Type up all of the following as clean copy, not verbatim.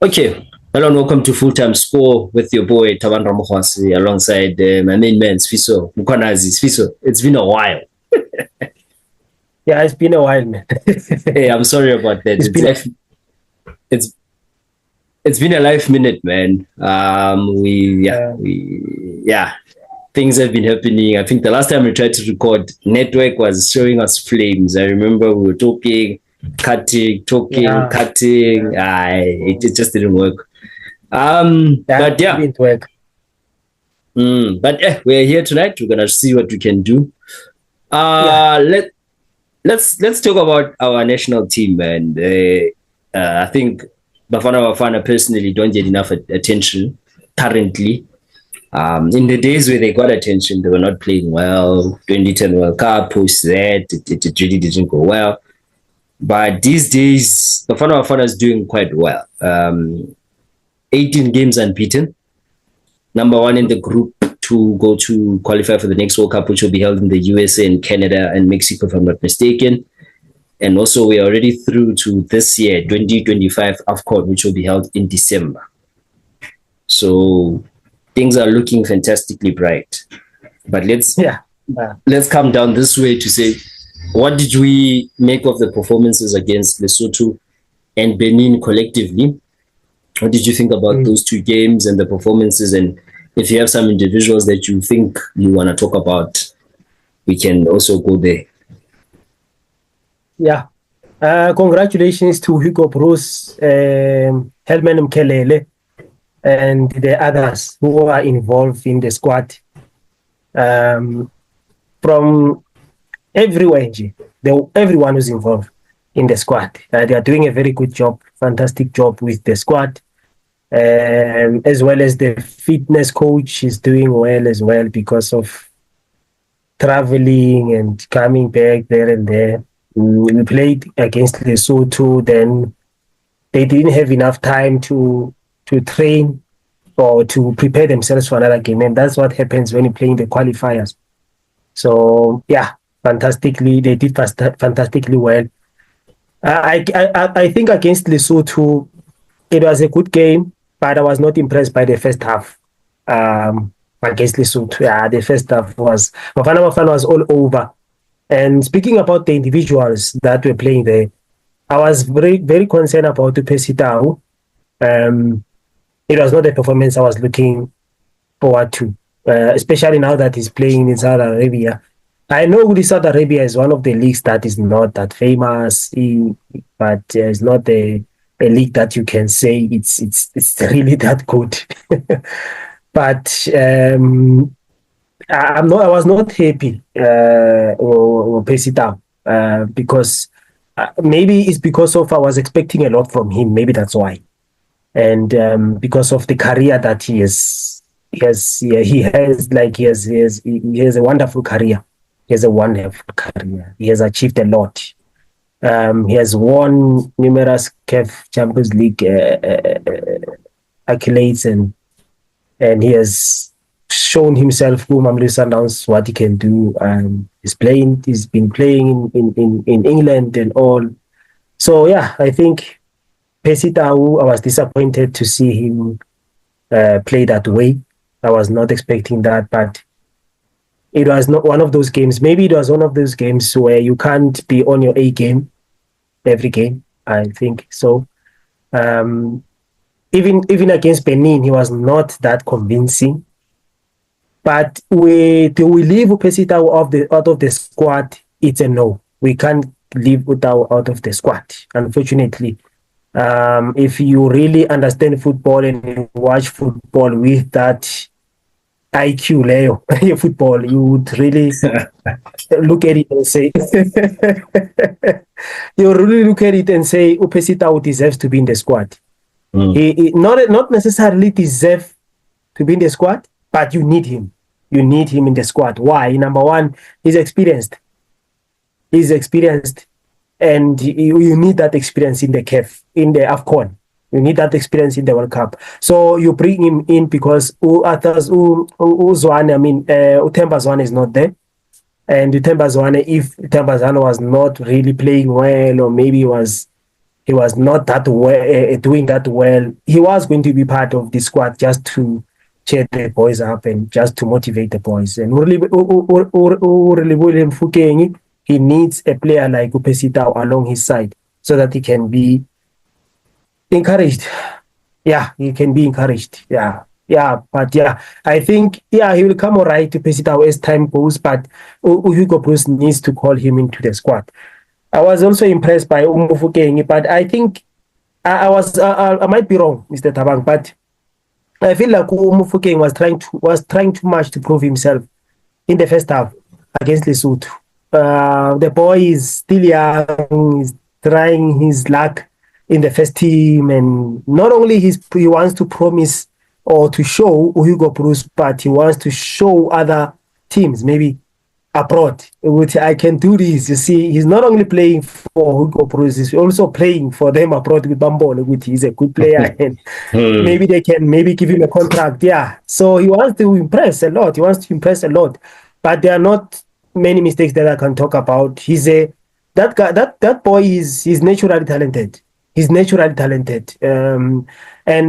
Okay. Hello and welcome to Full Time Score with your boy Taban Ramokwasi alongside my main man Sfiso Mukwanazi. Sfiso, it's been a while. Yeah, it's been a while, man. Hey, I'm sorry about that. It's been It's it's been a life minute, man. Yeah, things have been happening. I think the last time we tried to record, network was showing us flames. I remember we were talking, talking, yeah, cutting. yeah, It just didn't work. that But yeah, didn't work. we're here tonight. We're gonna see what we can do. Yeah, Uh, let let's talk about our national team, man. I think Bafana Bafana personally don't get enough attention currently. In the days where they got attention, they were not playing well. 2010 World Cup, post that, it really didn't go well. But these days, Bafana Bafana is doing quite well. 18 games unbeaten, number one in the group to go to qualify for the next World Cup, which will be held in the USA and Canada and Mexico, if I'm not mistaken. And also, we're already through to this year, 2025 AFCON, which will be held in December. So things are looking fantastically bright. But yeah, let's come down this way to say, what did we make of the performances against Lesotho and Benin collectively? What did you think about those two games and the performances? And if you have some individuals that you think you want to talk about, we can also go there. yeah. Congratulations to Hugo Bruce, Helman Mkelele, and the others who are involved in the squad. From everywhere, everyone who's involved in the squad. They are doing a very good job, fantastic job with the squad. As well as the fitness coach is doing well as well because of traveling and coming back there and there. We played against Lesotho, then they didn't have enough time to train or to prepare themselves for another game, and that's what happens when you play in the qualifiers. So yeah, fantastically, they did fantastically well. I think against Lesotho, it was a good game, but I was not impressed by the first half. Against Lesotho, yeah, the first half was Bafana was all over. And speaking about the individuals that were playing there, I was very concerned about Pesitao. It was not the performance I was looking forward to, especially now that he's playing in Saudi Arabia. I know Saudi Arabia is one of the leagues that is not that famous, but it's not a league that you can say it's really that good. But I was not happy or pace it down because maybe it's because of I was expecting a lot from him. Maybe that's why, and because of the career that he has a wonderful career. He has a wonderful career. He has achieved a lot. He has won numerous CAF Champions League accolades, and he has shown himself through Mamelodi Sundowns what he can do. He's been playing in England and all. So yeah, I think Pesitau, I was disappointed to see him play that way. I was not expecting that, but it was not one of those games. Maybe it was one of those games where you can't be on your A game every game. I think so. Even against Benin, he was not that convincing. But we leave Pesita out of the squad. It's a no. We can't leave Utau out of the squad, unfortunately. If you really understand football and you watch football with that IQ Leo football, you would really look at it and say Upesitao deserves to be in the squad. He not necessarily deserves to be in the squad, but you need him. You need him in the squad. Why? Number one, he's experienced. And you need that experience in the AFCON. You need that experience in the World Cup. So you bring him in because Utemba Zwane is not there. And Utemba Zwane, if Utemba Zwane was not really playing well, or maybe was He was not that well, doing that well. He was going to be part of the squad just to cheer the boys up and just to motivate the boys. And he needs a player like Upesitao along his side so that he can be encouraged. Yeah, he can be encouraged. Yeah. Yeah, but yeah, I think he will come all right to Pesitao as time goes, but Hugo Bruce needs to call him into the squad. I was also impressed by Umufukeng, but I think I might be wrong, Mr. Tabang, but I feel like Umufukeng was trying too much to prove himself in the first half against Lesotho. The boy is still young, he's trying his luck in the first team, and not only he wants to promise or to show Hugo Bruce, but he wants to show other teams, maybe abroad, which I can do this. You see, he's not only playing for Hugo Bruce, he's also playing for them abroad with Bambol, which he's a good player, and maybe they can maybe give him a contract. Yeah, so he wants to impress a lot. He wants to impress a lot, but there are not many mistakes that I can talk about. That guy, that boy is naturally talented. He's naturally talented, and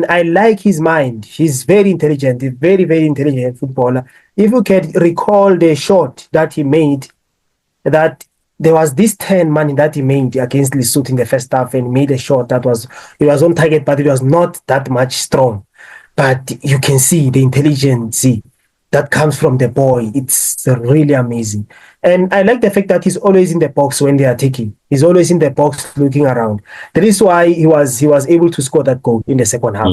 I like his mind. He's very intelligent. He's very intelligent footballer. If you can recall the shot that he made, that there was this 10 money that he made against Lesotho in the first half and made a shot that it was on target, but it was not that much strong. But you can see the intelligence that comes from the boy. It's really amazing. And I like the fact that he's always in the box when they are taking. He's always in the box looking around. That is why he was able to score that goal in the second half.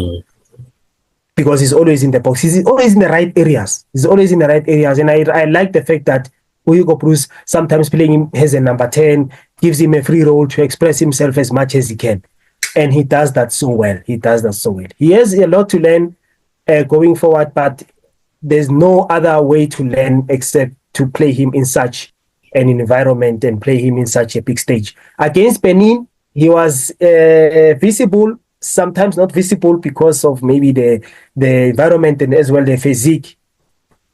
Because he's always in the box. He's always in the right areas. And I like the fact that Hugo Bruce, sometimes playing him as a number 10, gives him a free role to express himself as much as he can. And he does that so well. He has a lot to learn going forward, but there's no other way to learn except to play him in such an environment and play him in such a big stage. Against Benin, he was visible, sometimes not visible because of maybe the environment and as well the physique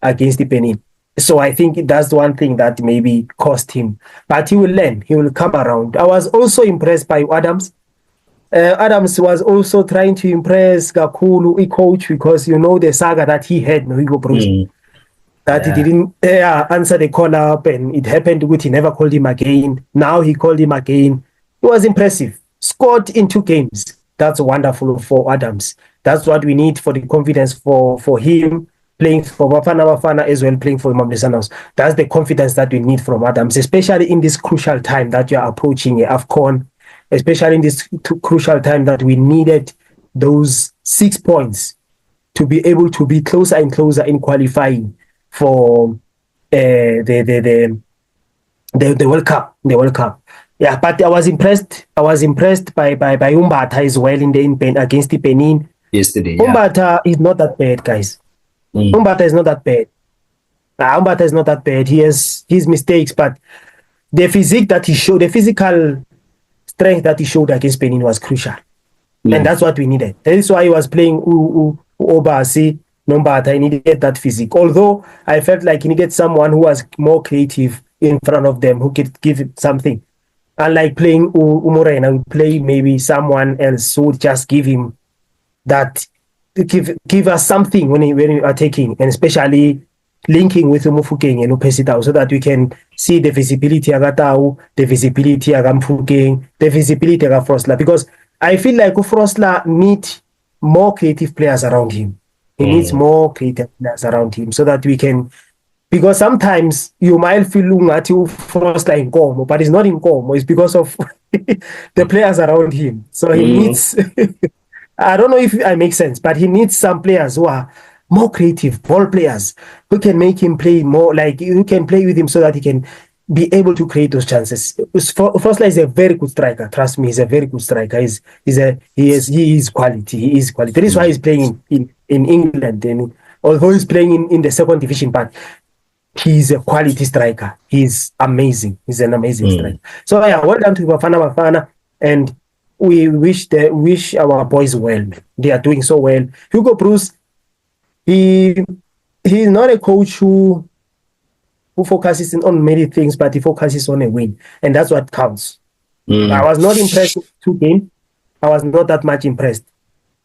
against the Benin. So I think that's one thing that maybe cost him. But he will learn. He will come around. I was also impressed by Adams. Adams was also trying to impress Gakulu, a coach, because the saga that he had, Hugo Bruce, that he didn't answer the call up, and it happened with he never called him again. Now he called him again. It was impressive. Scored in 2 games. That's wonderful for Adams. That's what we need for the confidence for him, playing for Bafana Bafana as well, playing for Mamelodi Sundowns. That's the confidence that we need from Adams, especially in this crucial time that you are approaching AFCON, especially in this crucial time that we needed those 6 points to be able to be closer and closer in qualifying for the World Cup. Yeah, but I was impressed by Umbata as well against the Benin yesterday. Umbata is not that bad, guys. Umbata is not that bad. Umbata is not that bad. He has his mistakes, but the physique that he showed, the physical strength that he showed against Benin was crucial. And that's what we needed. That is why he was playing Obasi, Nombata. He needed that physique. Although I felt like he needed someone who was more creative in front of them, who could give it something. Unlike playing Umorena, we play maybe someone else who would just give him that, give us something when we are taking, and especially linking with Umufukeng and Upesitao, so that we can see the visibility of Tau, the visibility of Mfukeng, the visibility of Frostla. Because I feel like Frostla needs more creative players around him. He needs more creative players around him so that we can. Because sometimes you might feel Ungati Frostla in Como, but it's not in Como. It's because of the players around him. So he needs. I don't know if I make sense, but he needs some players who are more creative, ball players who can make him play more, like who can play with him so that he can be able to create those chances. Frostla is a very good striker. Trust me, he's a very good striker. He is quality. He is quality. That is why he's playing in England. And although he's playing in the second division, but he's a quality striker. He's amazing. He's an amazing striker. So yeah, well done to Bafana Bafana, and we wish our boys well. They are doing so well. Hugo Bruce, he's not a coach who focuses on many things, but he focuses on a win, and that's what counts. I was not impressed with 2 games. I was not that much impressed.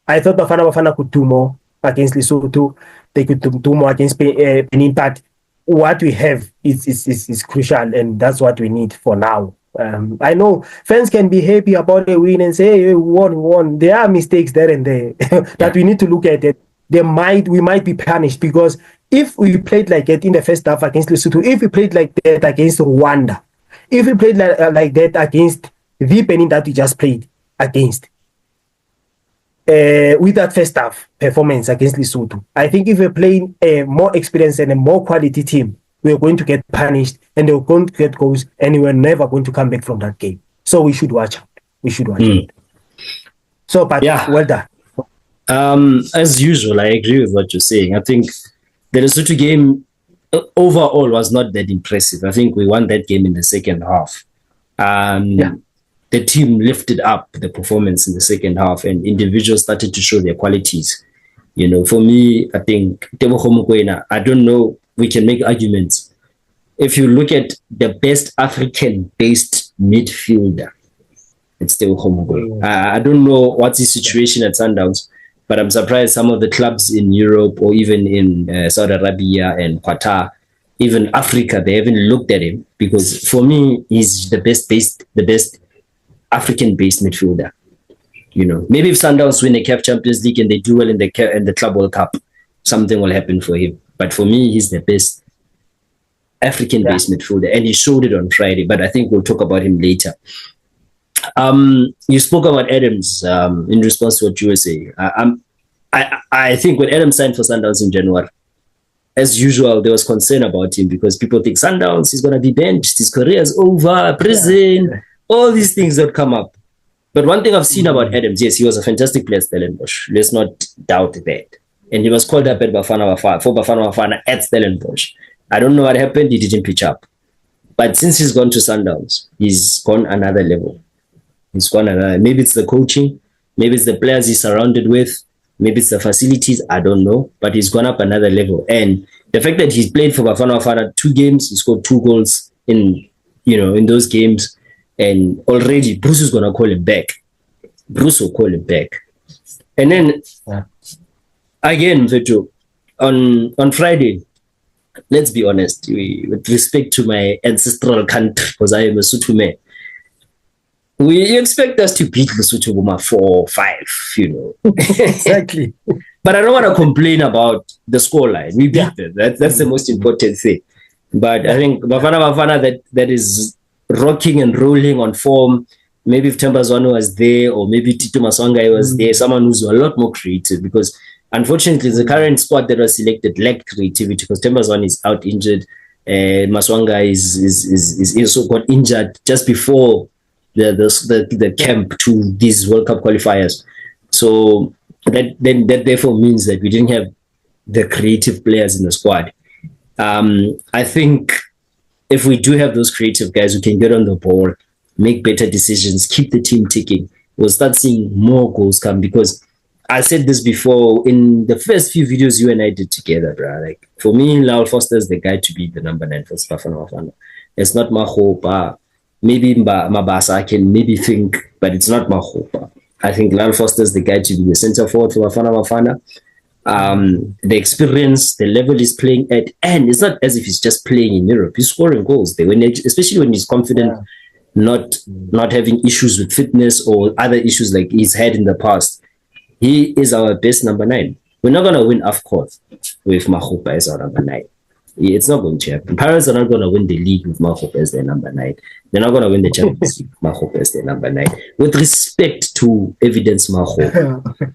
I thought Bafana Bafana could do more against Lesotho. They could do more against Benin, but what we have is crucial, and that's what we need for now. I know fans can be happy about a win and say, hey, we won. There are mistakes there and there that we need to look at it. We might be punished because if we played like that in the first half against Lesotho, if we played like that against Rwanda, if we played like that against the Benin that we just played against, with that first half performance against Lesotho, I think if we're playing a more experienced and a more quality team, we're going to get punished and they're going to get goals and we're never going to come back from that game. So we should watch out. We should watch out. So, but yeah, well done. As usual, I agree with what you're saying. I think the Lesotho game overall was not that impressive. I think we won that game in the second half. The team lifted up the performance in the second half and individuals started to show their qualities. You know, for me, I think I don't know, we can make arguments. If you look at the best African-based midfielder, it's Tebogo Mokoena. I don't know what's his situation at Sundowns, but I'm surprised some of the clubs in Europe or even in Saudi Arabia and Qatar, even Africa, they haven't looked at him because for me, he's the best African-based midfielder. You know, maybe if Sundowns win the CAF Champions League and they do well in the Club World Cup, something will happen for him. But for me, he's the best African-based midfielder, and he showed it on Friday. But I think we'll talk about him later. You spoke about Adams in response to what you were saying. I think when Adams signed for Sundowns in January, as usual, there was concern about him because people think Sundowns is going to be benched, his career is over, prison, all these things that come up. But one thing I've seen about Adams, yes, he was a fantastic player at Stellenbosch. Let's not doubt that. And he was called up at Bafana Bafana at Stellenbosch. I don't know what happened. He didn't pitch up. But since he's gone to Sundowns, he's gone another level. He's gone another. Maybe it's the coaching. Maybe it's the players he's surrounded with. Maybe it's the facilities. I don't know. But he's gone up another level. And the fact that he's played for Bafana Bafana 2 games, he scored 2 goals in those games. And already Bruce is going to call him back. Bruce will call him back. And then, again, Veto, on Friday, let's be honest, with respect to my ancestral country, because I am a Sotho man, you expect us to beat Lesotho 4-5, you know. Exactly. But I don't want to complain about the scoreline. We beat them. That's the most important thing. But I think Bafana that is rocking and rolling on form. Maybe if Tembazwane was there, or maybe Tito Maswangai was there, someone who's a lot more creative, because unfortunately the current squad that was selected lacked creativity because Tembazwane is out injured. Maswangai is also got injured just before the camp to these World Cup qualifiers. So that therefore means that we didn't have the creative players in the squad. I think if we do have those creative guys who can get on the ball, make better decisions, keep the team ticking, we'll start seeing more goals come. Because I said this before in the first few videos you and I did together, bro. Like, for me, Lyle Foster is the guy to be the number 9 for Bafana Bafana. It's not Mahopa. Maybe Mabasa I can maybe think, but it's not Mahopa. I think Lyle Foster is the guy to be the center forward for Bafana Bafana. The experience, the level he's playing at, and it's not as if he's just playing in Europe. He's scoring goals there, especially when he's confident, not having issues with fitness or other issues like he's had in the past. He is our best number 9. We're not going to win AFCON with Mahopa as our number 9. It's not going to happen. Pirates are not going to win the league with Mahopa as their number 9. They're not going to win the Champions League with Mahopa as their number 9. With respect to Evidence Mahopa,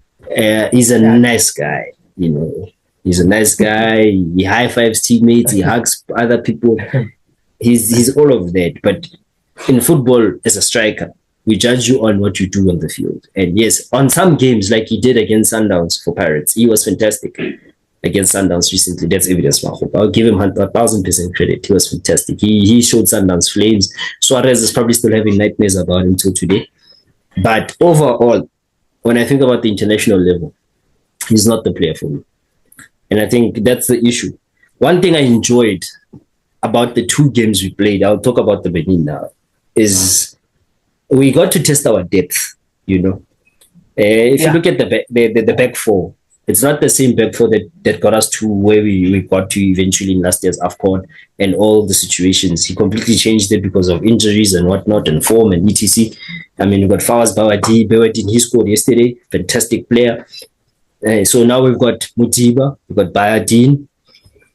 he's a nice guy. You know, he's a nice guy. He high fives teammates. He hugs other people. He's all of that. But in football, as a striker, we judge you on what you do on the field. And yes, on some games, like he did against Sundowns for Pirates, he was fantastic against Sundowns recently. That's Evidence Mahopa. I'll give him 1,000% credit. He was fantastic. He showed Sundowns flames. Suarez is probably still having nightmares about him till today. But overall, when I think about the international level, he's not the player for me. And I think that's the issue. One thing I enjoyed about the 2 games we played, I'll talk about the Benin now, is we got to test our depth, you know. If you look at the back four, it's not the same back four that got us to where we got to eventually in last year's AFCON and all the situations. He completely changed it because of injuries and whatnot and form and etc. I mean, we got Fawaz Bawadi, he scored yesterday, fantastic player. So now we've got Mutiba, we've got Bayadin.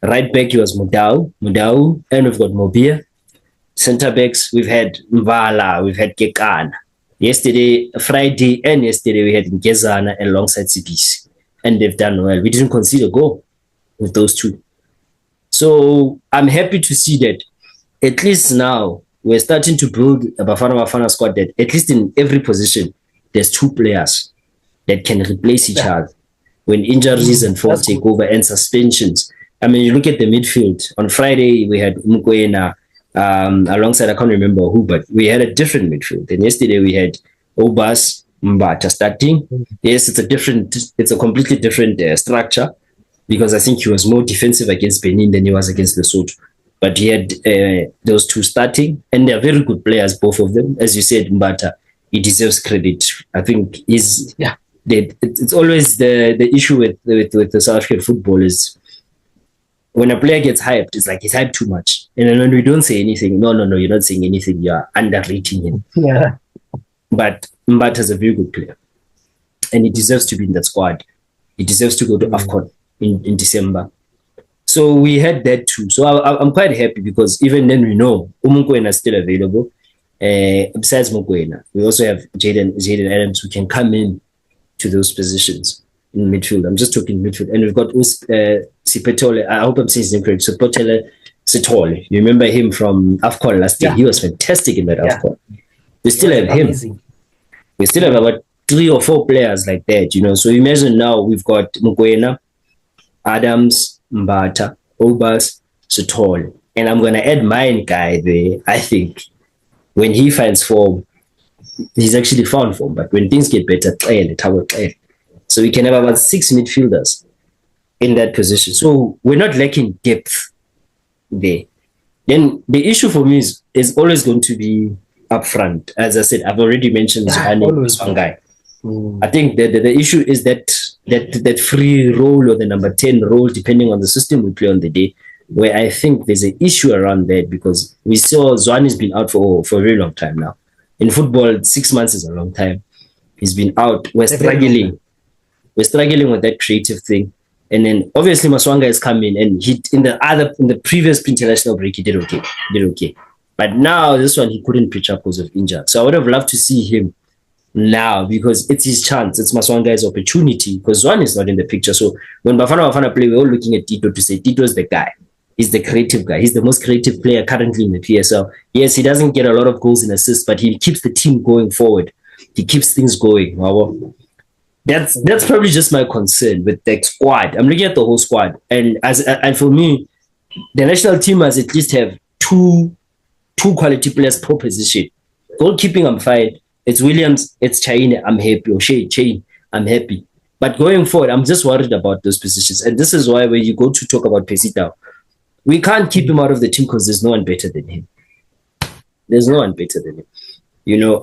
Right back, he was Mudau, and we've got Mobia. Centre backs, we've had Mvala, we've had Kekana. Friday and yesterday, we had Ngezana alongside CPC. And they've done well. We didn't concede a goal with those two. So I'm happy to see that at least now we're starting to build a Bafana Bafana squad that at least in every position, there's two players that can replace each other when injuries and form take over and suspensions. I mean, you look at the midfield. On Friday, we had Mkwena alongside, I can't remember who, but we had a different midfield. And yesterday, we had Obas, Mbata starting. Yes, it's a completely different structure because I think he was more defensive against Benin than he was against Lesotho. But he had those two starting, and they're very good players, both of them. As you said, Mbata, he deserves credit. I think it's always the issue with the South African football is when a player gets hyped, it's like he's hyped too much. And then when we don't say anything, no, you're not saying anything. You're underrating him. Yeah. But Mbata is a very good player. And he deserves to be in that squad. He deserves to go to AFCON in December. So we had that too. So I'm quite happy because even then we know Umukwena is still available. Besides Mukwena, we also have Jaden Adams who can come in to those positions in midfield. I'm just talking midfield. And we've got Sipetole. I hope I'm saying his name correct. Sipetole Sitole. You remember him from AFCON last year? He was fantastic in that AFCON. We still have him. Amazing. We still have about 3 or 4 players like that, So imagine now we've got Mukwena, Adams, Mbata, Obas, Sitole. And I'm going to add my guy there. I think when he finds form, he's actually found form. But when things get better, so we can have about 6 midfielders in that position. So we're not lacking depth there. Then the issue for me is always going to be up front. As I said, I've already mentioned one guy. I think that the issue is that free role or the number 10 role, depending on the system we play on the day, where I think there's an issue around that because we saw Zwane has been out for a very long time now. In football, 6 months is a long time. He's been out. We're struggling. We're struggling with that creative thing. And then obviously Maswanga has come in and he in the previous international break he did okay. But now this one he couldn't pitch up because of injury. So I would have loved to see him now because it's his chance. It's Maswanga's opportunity because Zwane is not in the picture. So when Bafana play, we're all looking at Tito to say Tito is the guy. He's the creative guy. He's the most creative player currently in the PSL. Yes, he doesn't get a lot of goals and assists, but he keeps the team going forward. He keeps things going. Wow. That's probably just my concern with the squad. I'm looking at the whole squad, and for me, the national team must at least have two quality players per position. Goalkeeping, I'm fine. It's Williams, it's Chaine, I'm happy. Or Chain, I'm happy. But going forward, I'm just worried about those positions, and this is why when you go to talk about Pesita, we can't keep him out of the team because there's no one better than him. There's no one better than him.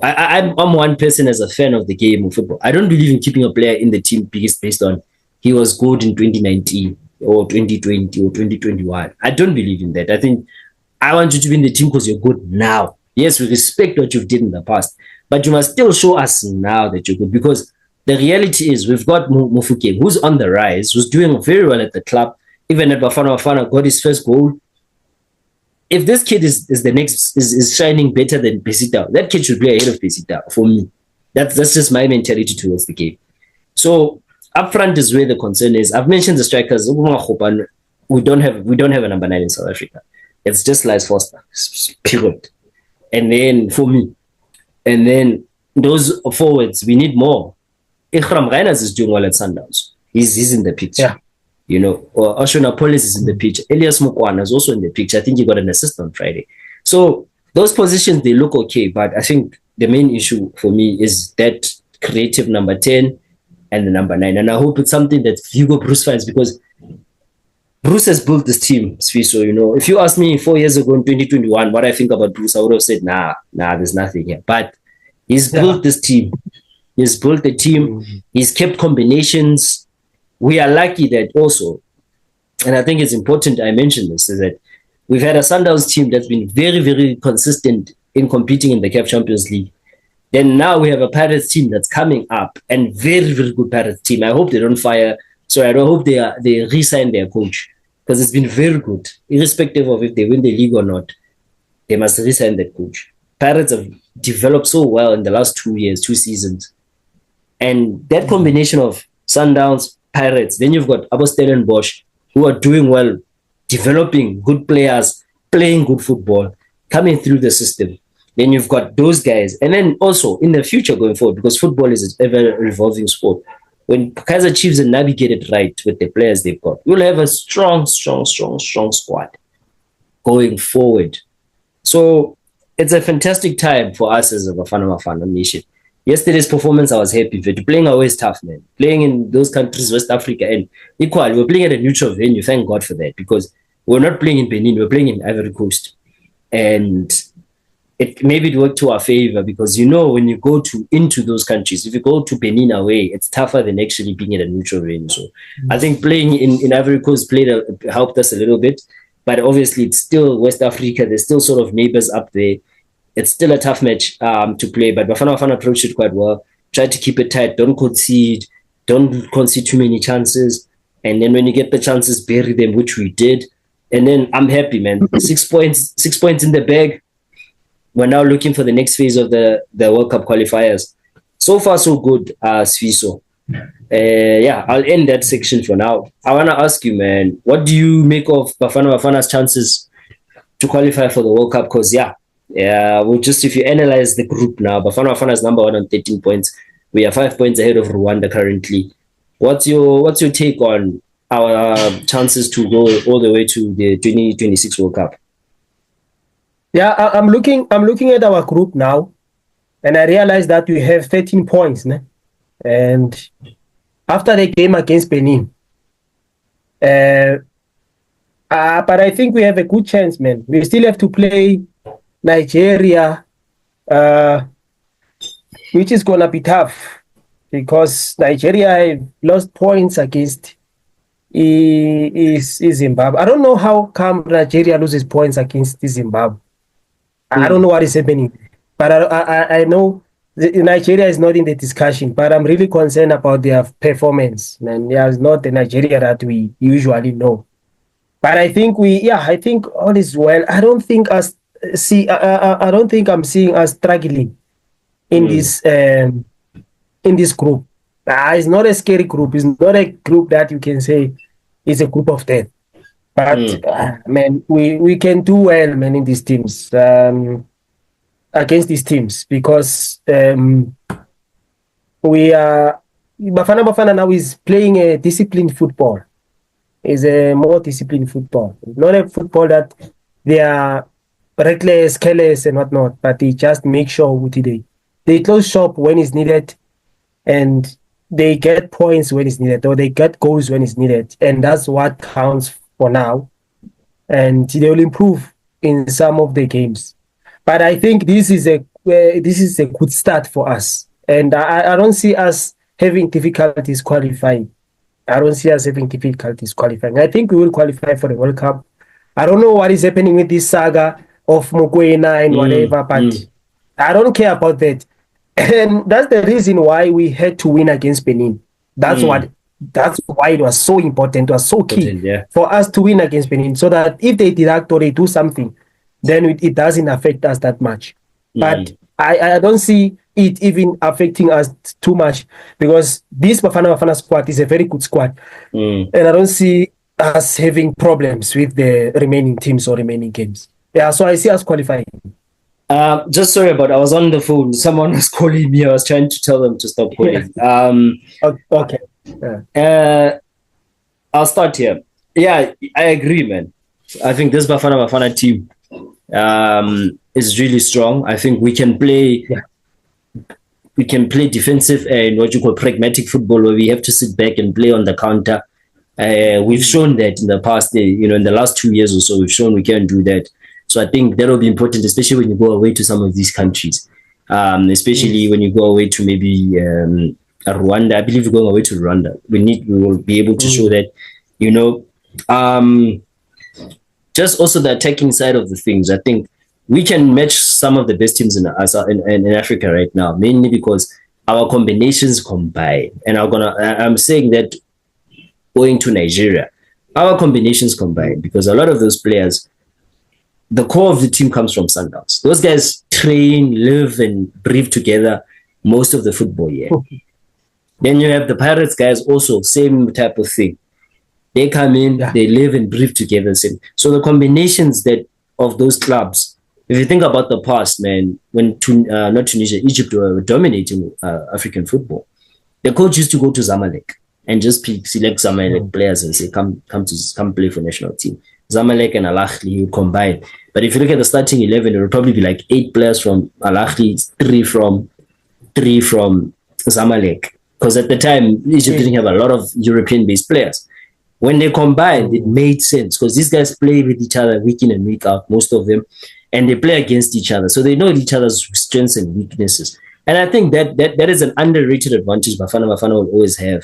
I'm one person as a fan of the game of football. I don't believe in keeping a player in the team based on he was good in 2019 or 2020 or 2021. I don't believe in that. I think I want you to be in the team because you're good now. Yes, we respect what you've did in the past, but you must still show us now that you're good because the reality is we've got Mufuke, who's on the rise, who's doing very well at the club. Even at Bafana got his first goal. If this kid is the next is shining better than Pesita, that kid should be ahead of Pesita for me. That's just my mentality towards the game. So up front is where the concern is. I've mentioned the strikers. We don't have a number 9 in South Africa. It's just Lars Foster. Period. And then for me, and then those forwards, we need more. Ikram Reiners is doing well at Sundowns. He's in the picture. Yeah. Oshona Polis is in the picture. Elias Mukwana is also in the picture. I think he got an assist on Friday. So those positions, they look okay. But I think the main issue for me is that creative number 10 and the number 9. And I hope it's something that Hugo Bruce finds because Bruce has built this team, Sfiso. If you asked me 4 years ago in 2021 what I think about Bruce, I would have said, nah, there's nothing here. But he's built this team. He's built a team. He's kept combinations. We are lucky that also, and I think it's important I mention this, is that we've had a Sundowns team that's been very, very consistent in competing in the CAF Champions League. Then now we have a Pirates team that's coming up, and very, very good Pirates team. I hope they don't fire. So I don't hope they re-sign their coach, because it's been very good, irrespective of if they win the league or not. They must re-sign that coach. Pirates have developed so well in the last 2 years, 2 seasons. And that combination of Sundowns, Pirates, then you've got Stellenbosch, who are doing well, developing good players, playing good football, coming through the system. Then you've got those guys. And then also in the future going forward, because football is an ever-revolving sport, when Kaizer Chiefs navigate it right with the players they've got, we'll have a strong squad going forward. So it's a fantastic time for us as a Bafana Bafana nation. Yesterday's performance, I was happy with. Playing away is tough, man. Playing in those countries, West Africa, and equally, we're playing at a neutral venue. Thank God for that, because we're not playing in Benin, we're playing in Ivory Coast. And maybe it worked to our favor, because when you go into those countries, if you go to Benin away, it's tougher than actually being at a neutral venue. So I think playing in Ivory Coast helped us a little bit. But obviously, it's still West Africa. There's still sort of neighbors up there. It's still a tough match to play. But Bafana Bafana approached it quite well. Tried to keep it tight. Don't concede too many chances. And then when you get the chances, bury them, which we did. And then I'm happy, man. 6 points in the bag. We're now looking for the next phase of the World Cup qualifiers. So far, so good, Sfiso. I'll end that section for now. I want to ask you, man, what do you make of Bafana Bafana's chances to qualify for the World Cup? Because, if you analyze the group now, Bafana Bafana is number 1 on 13 points. We are 5 points ahead of Rwanda currently. What's your take on our chances to go all the way to the 2026 World Cup? Yeah, I'm looking at our group now, and I realize that we have 13 points, né? And after the game against Benin, but I think we have a good chance, man. We still have to play Nigeria, which is gonna be tough, because Nigeria have lost points against Zimbabwe. I don't know how come Nigeria loses points against Zimbabwe. I don't know what is happening, but I know Nigeria is not in the discussion, but I'm really concerned about their performance. And it's not the Nigeria that we usually know. But I think all is well. I don't think I'm seeing us struggling in this group. It's not a scary group. It's not a group that you can say is a group of death. But man, we can do well, man, in these teams, against these teams, because we are Bafana Bafana now is playing a disciplined football. Is a more disciplined football, not a football that they are reckless, careless, and whatnot. But they just make sure they close shop when it's needed, and they get points when it's needed, or they get goals when it's needed, and that's what counts for now. And they will improve in some of the games. But I think this is a good start for us, and I don't see us having difficulties qualifying. I think we will qualify for the World Cup. I don't know what is happening with this saga of Mokoena and whatever, but I don't care about that. And that's the reason why we had to win against Benin. That's why it was so important. It was so key for us to win against Benin, so that if they deduct or they do something, then it doesn't affect us that much. But I don't see it even affecting us too much, because this Bafana Bafana squad is a very good squad. And I don't see us having problems with the remaining teams or remaining games. Yeah, so I see us qualifying. Just sorry about, I was on the phone. Someone was calling me. I was trying to tell them to stop calling. Okay. I'll start here. Yeah, I agree, man. I think this Bafana Bafana team is really strong. I think we can play defensive and what you call pragmatic football, where we have to sit back and play on the counter. We've shown that in the past, in the last 2 years or so, we've shown we can do that. So I think that will be important, especially when you go away to some of these countries. especially when you go away to maybe Rwanda. I believe you're going away to Rwanda. We will be able to show that, you know, just also the attacking side of the things. I think we can match some of the best teams in Africa right now, mainly because our combinations combine. And I'm saying that going to Nigeria, our combinations combine because a lot of those players, the core of the team comes from Sundowns. Those guys train, live, and breathe together most of the football year. Then you have the Pirates guys also, same type of thing. They come in, they live and breathe together. So the combinations that of those clubs, if you think about the past, man, when not Tunisia, Egypt were dominating African football, the coach used to go to Zamalek and just select Zamalek players and say, come play for national team. Zamalek and Al Ahly would combine. But if you look at the starting 11, it would probably be like 8 players from Al Ahly, 3 from Zamalek. Because at the time, Egypt didn't have a lot of European-based players. When they combined, it made sense because these guys play with each other week in and week out, most of them, and they play against each other. So they know each other's strengths and weaknesses. And I think that is an underrated advantage Bafana Bafana will always have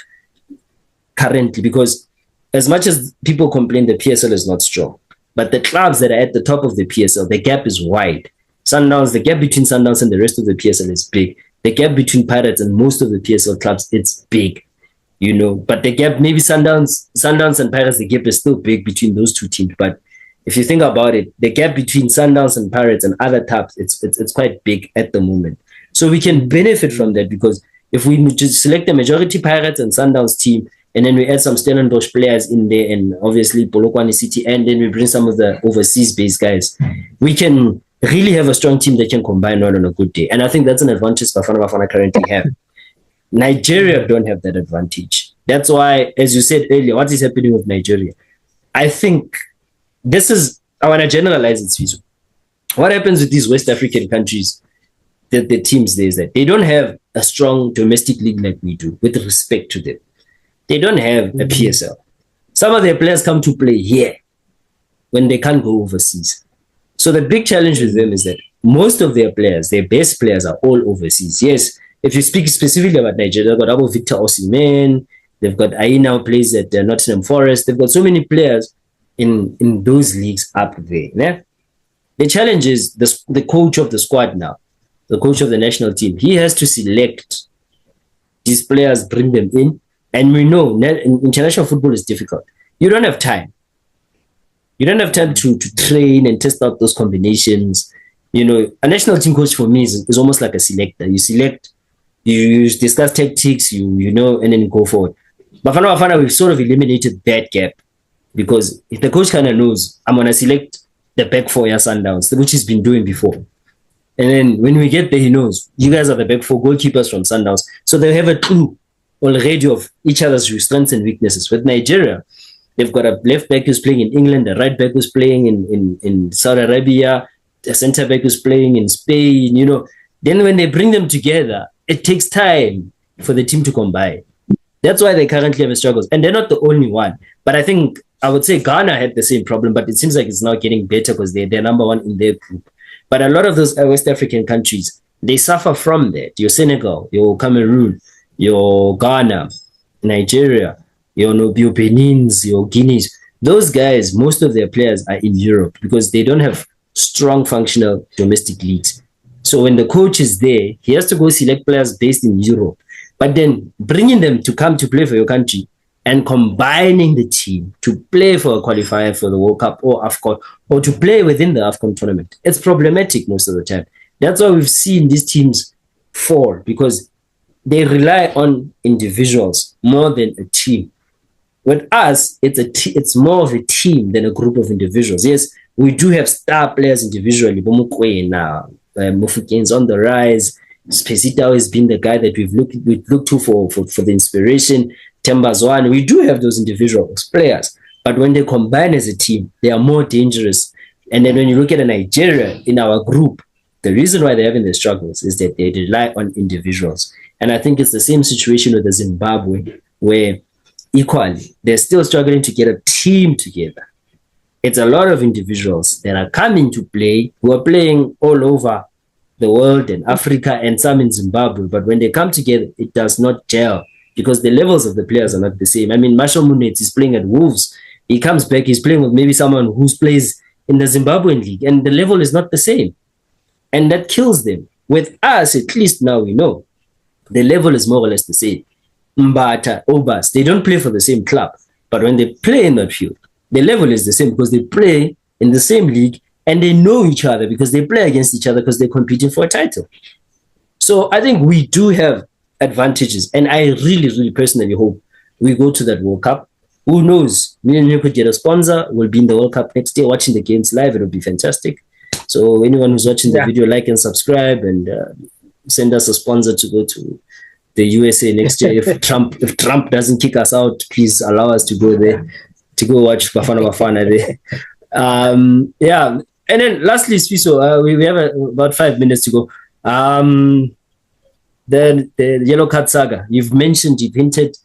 currently, because as much as people complain the PSL is not strong, but the clubs that are at the top of the PSL, the gap is wide. Sundowns, the gap between Sundowns and the rest of the PSL is big. The gap between Pirates and most of the PSL clubs, it's big, you know. But the gap, maybe Sundowns and Pirates, the gap is still big between those two teams. But if you think about it, the gap between Sundowns and Pirates and other tops, it's quite big at the moment. So we can benefit from that because if we just select the majority Pirates and Sundowns team, and then we add some Stellenbosch players in there, and obviously Polokwane City, and then we bring some of the overseas-based guys, we can really have a strong team that can combine well on a good day. And I think that's an advantage Bafana Bafana currently have. Nigeria don't have that advantage. That's why, as you said earlier, what is happening with Nigeria? I think this is, I want to generalize it, Sizo. What happens with these West African countries, the teams there, is that they don't have a strong domestic league like we do, with respect to them. They don't have a PSL. Some of their players come to play here when they can't go overseas. So the big challenge with them is that most of their players, their best players, are all overseas. Yes, if you speak specifically about Nigeria, they've got Abu Victor Osimhen, they've got Aina who plays at Nottingham Forest, they've got so many players in those leagues up there. Yeah? The challenge is the coach of the squad now, the coach of the national team. He has to select these players, bring them in, and we know international football is difficult. You don't have time. You don't have time to train and test out those combinations. You know, a national team coach for me is almost like a selector. You select, you discuss tactics, you know, and then you go forward. Bafana Bafana, we've sort of eliminated that gap because if the coach kind of knows, I'm going to select the back four Sundowns, which he's been doing before. And then when we get there, he knows you guys are the back four goalkeepers from Sundowns. So they have a clue already of each other's strengths and weaknesses. With Nigeria, they've got a left back who's playing in England, a right back who's playing in Saudi Arabia, a centre back who's playing in Spain, you know. Then when they bring them together, it takes time for the team to combine. That's why they currently have struggles. And they're not the only one. But I think, I would say Ghana had the same problem, but it seems like it's now getting better because they're number one in their group. But a lot of those West African countries, they suffer from that. Your Senegal, your Cameroon, your Ghana, Nigeria, your Benins, your Guineas, those guys, most of their players are in Europe because they don't have strong functional domestic leagues. So when the coach is there, he has to go select players based in Europe, but then bringing them to come to play for your country and combining the team to play for a qualifier for the World Cup or AFCON or to play within the AFCON tournament, it's problematic most of the time. That's why we've seen these teams fall because they rely on individuals more than a team. With us, it's more of a team than a group of individuals. Yes, we do have star players individually. Mufuken's on the rise. Spesita has been the guy that we've looked to for the inspiration. Tembazwan, we do have those individual players. But when they combine as a team, they are more dangerous. And then when you look at Nigeria in our group, the reason why they're having their struggles is that they rely on individuals. And I think it's the same situation with the Zimbabwe, where equally, they're still struggling to get a team together. It's a lot of individuals that are coming to play, who are playing all over the world and Africa and some in Zimbabwe. But when they come together, it does not gel because the levels of the players are not the same. I mean, Marshall Munetz is playing at Wolves. He comes back, he's playing with maybe someone who plays in the Zimbabwean league, and the level is not the same. And that kills them. With us, at least now we know the level is more or less the same. Mbata, Obas, they don't play for the same club. But when they play in that field, the level is the same because they play in the same league and they know each other because they play against each other because they're competing for a title. So I think we do have advantages. And I really, really personally hope we go to that World Cup. Who knows? Me and you could get a sponsor. We'll be in the World Cup next year watching the games live. It'll be fantastic. So anyone who's watching the video, like and subscribe and send us a sponsor to go to the USA next year. If Trump doesn't kick us out, please allow us to go there, to go watch Bafana Bafana there. Yeah. And then lastly, Swiso, we have about 5 minutes to go. The yellow card saga. You've hinted.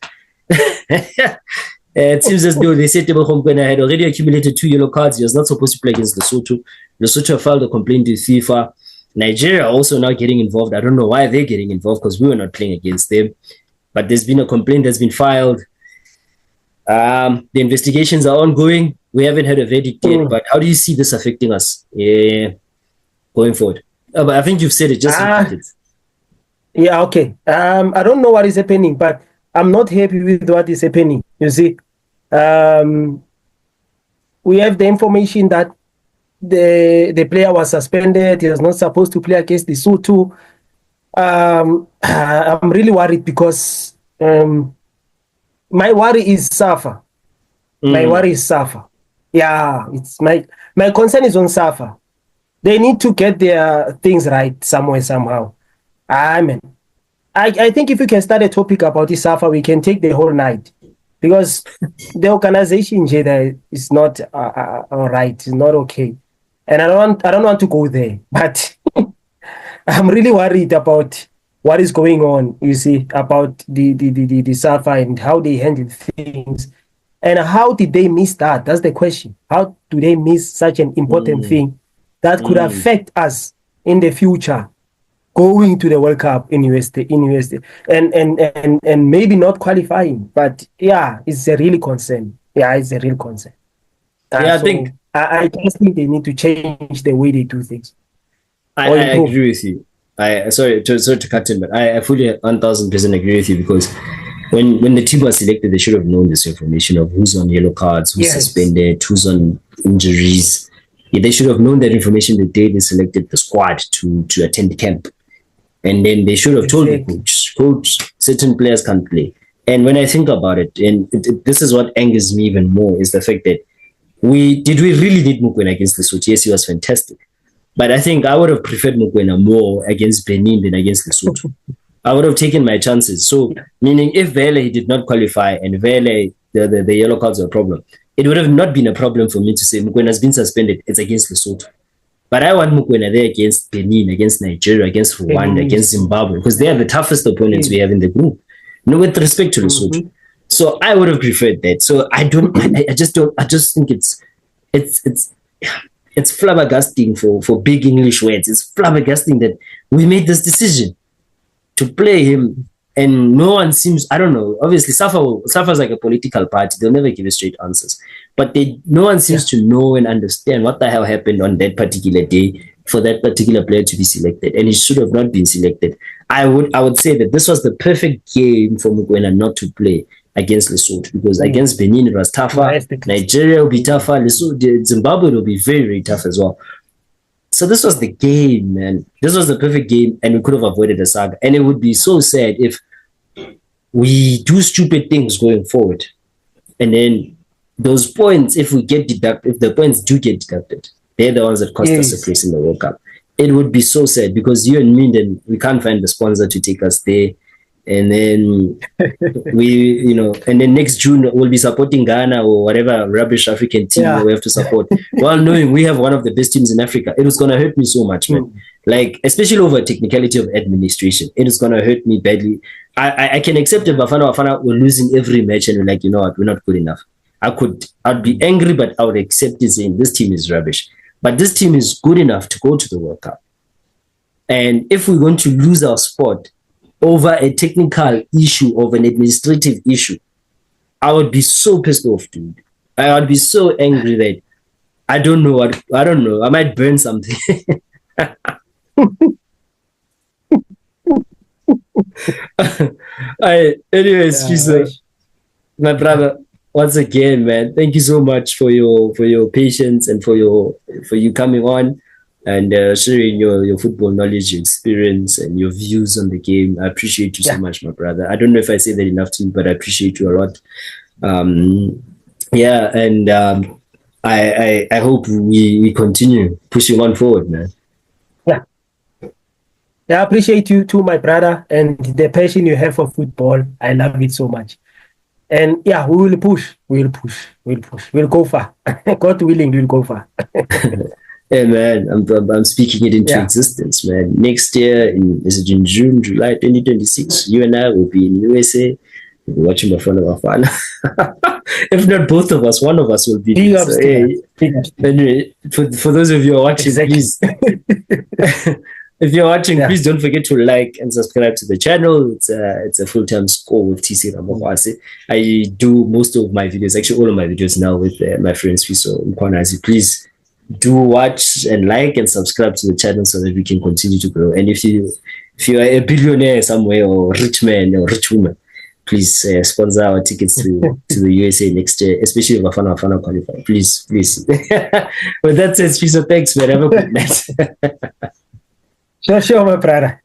It seems as though they said Tebo Mokoena had already accumulated 2 yellow cards. He was not supposed to play against Lesotho. Lesotho filed a complaint to FIFA. Nigeria also now getting involved. I don't know why they're getting involved because we were not playing against them. But there's been a complaint that's been filed. The investigations are ongoing. We haven't had a verdict yet. But how do you see this affecting us going forward? But I think you've said it. Just repeat it. Yeah, okay. I don't know what is happening, but I'm not happy with what is happening. You see, we have the information that the player was suspended. He was not supposed to play against the Lesotho. I'm really worried because my worry is Safa. My worry is Safa. Yeah, it's my concern is on Safa. They need to get their things right somewhere, somehow. Amen. I think if we can start a topic about this Safa, we can take the whole night because the organization here is not all right. It's not okay, and I don't want to go there. But I'm really worried about what is going on. You see, about the Safa and how they handle things, and how did they miss that? That's the question. How do they miss such an important thing that could affect us in the future? Going to the World Cup in USA, and maybe not qualifying, but yeah, it's a really concern. Yeah, it's a real concern. I think I just think they need to change the way they do things. I agree with you. Sorry to cut in, but I fully 1,000% agree with you because when the team was selected, they should have known this information of who's on yellow cards, who's suspended, who's on injuries. Yeah, they should have known that information the day they selected the squad to attend camp. And then they should have told the coach, certain players can't play. And when I think about it, and this is what angers me even more, is the fact that we really need Mokoena against Lesotho? Yes, he was fantastic. But I think I would have preferred Mokoena more against Benin than against Lesotho. I would have taken my chances. So, meaning if Vele did not qualify and Vele, the yellow cards were a problem, it would have not been a problem for me to say Mokoena has been suspended. It's against Lesotho. But I want Mokoena there against Benin, against Nigeria, against Rwanda, against Zimbabwe, because they are the toughest opponents we have in the group. With respect to Lesotho. So I would have preferred that. So I just think it's flabbergasting for big English words. It's flabbergasting that we made this decision to play him and no one seems, I don't know, obviously Safa's like a political party. They'll never give you straight answers. But no one seems to know and understand what the hell happened on that particular day for that particular player to be selected. And he should have not been selected. I would say that this was the perfect game for Mokoena not to play against Lesotho because against Benin it was tougher. Nigeria will be tougher. Lesotho, Zimbabwe will be very, very tough as well. So this was the game, man. This was the perfect game, and we could have avoided a saga. And it would be so sad if we do stupid things going forward, and then those points, if the points do get deducted, they're the ones that cost us a place in the World Cup. It would be so sad because you and me, then we can't find the sponsor to take us there. And then and then next June we'll be supporting Ghana or whatever rubbish African team we have to support. While knowing we have one of the best teams in Africa, it was gonna hurt me so much, man. Like especially over a technicality of administration, it is gonna hurt me badly. I can accept if Bafana Bafana were losing every match and we're like, you know what, we're not good enough. I'd be angry, but I would accept it saying this team is rubbish. But this team is good enough to go to the World Cup. And if we're going to lose our spot over a technical issue, of an administrative issue, I would be so pissed off, dude. I would be so angry that I don't know what, I don't know. I might burn something. Anyways, my brother, once again, man, thank you so much for your patience and for you coming on and sharing your football knowledge, your experience, and your views on the game. I appreciate you so much, my brother. I don't know if I say that enough to you, but I appreciate you a lot. Yeah, and I hope we continue pushing on forward, man. Yeah. I appreciate you too, my brother, and the passion you have for football. I love it so much. And yeah, we will push. We'll go far. God willing, we'll go far. Hey man, I'm speaking it into existence, man. Next year, is it in June, July 2026? You and I will be in USA. We'll be watching Bafana Bafana. If not both of us, one of us will be there. So, anyway, for those of you who are watching, please. If you're watching, please don't forget to like and subscribe to the channel. It's a full-time score with TC Ramokwase. I do most of my videos, actually all of my videos now with my friends Fiso Mkwanazi. Please do watch and like and subscribe to the channel so that we can continue to grow. And if you are a billionaire somewhere, or rich man or rich woman, please sponsor our tickets to the USA next year, especially Bafana Bafana qualifier. Please. With that said, Fiso, thanks, man. Have a good night. Sure, my brother.